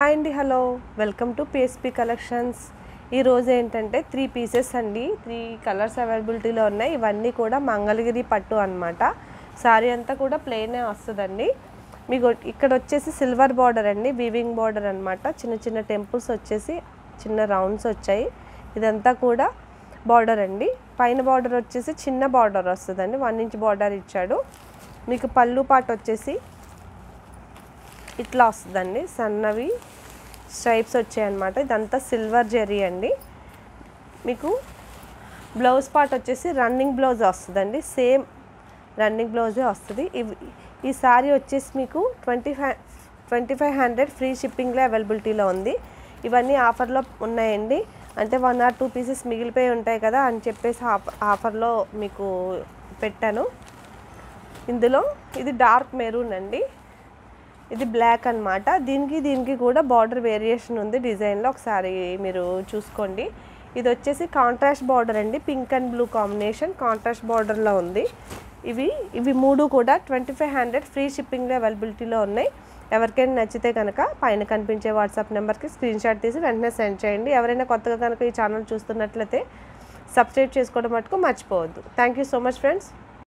Hi అండి, hello, welcome to PSP collections. ఈరోజు ఏంటంటే 3 పీసెస్ అండి, 3 కలర్స్ అవైలబిలిటీలో ఉన్నాయి. ఇవన్నీ కూడా మంగళగిరి పట్టు అనమాట. శారీ అంతా కూడా ప్లెయినే వస్తుందండి. మీకు ఇక్కడ వచ్చేసి సిల్వర్ బార్డర్ అండి, వీవింగ్ బార్డర్ అనమాట. చిన్న చిన్న టెంపుల్స్ వచ్చేసి చిన్న రౌండ్స్ వచ్చాయి. ఇదంతా కూడా బార్డర్ అండి. పైన బార్డర్ వచ్చేసి చిన్న బార్డర్ వస్తుందండి, 1 ఇంచ్ బార్డర్ ఇచ్చాడు. మీకు పళ్ళు పాటు వచ్చేసి ఇట్లా వస్తుందండి, సన్నవి స్ట్రైప్స్ వచ్చాయన్నమాట. ఇదంతా సిల్వర్ జెరీ అండి. మీకు బ్లౌజ్ పార్ట్ వచ్చేసి రన్నింగ్ బ్లౌజ్ వస్తుందండి, సేమ్ రన్నింగ్ బ్లౌజే వస్తుంది. ఈ శారీ వచ్చేసి మీకు 2500 ఫ్రీ షిప్పింగ్లో అవైలబిలిటీలో ఉంది. ఇవన్నీ ఆఫర్లో ఉన్నాయండి. అంటే 1 or 2 పీసెస్ మిగిలిపోయి ఉంటాయి కదా అని చెప్పేసి ఆఫర్లో మీకు పెట్టాను. ఇందులో ఇది డార్క్ మెరూన్ అండి, ఇది బ్లాక్ అనమాట. దీనికి కూడా బార్డర్ వేరియేషన్ ఉంది డిజైన్లో, ఒకసారి మీరు చూసుకోండి. ఇది వచ్చేసి కాంట్రాస్ట్ బార్డర్ అండి, pink and blue combination contrast బార్డర్లో ఉంది. ఇవి 3 కూడా 2500 ఫ్రీ షిప్పింగ్లో అవైలబిలిటీలో ఉన్నాయి. ఎవరికైనా నచ్చితే కనుక పైన కనిపించే వాట్సాప్ నెంబర్కి స్క్రీన్ షాట్ తీసి వెంటనే సెండ్ చేయండి. ఎవరైనా కొత్తగా కనుక ఈ ఛానల్ చూస్తున్నట్లయితే సబ్స్క్రైబ్ చేసుకోవడం మటుకు మర్చిపోవద్దు. Thank you so much friends.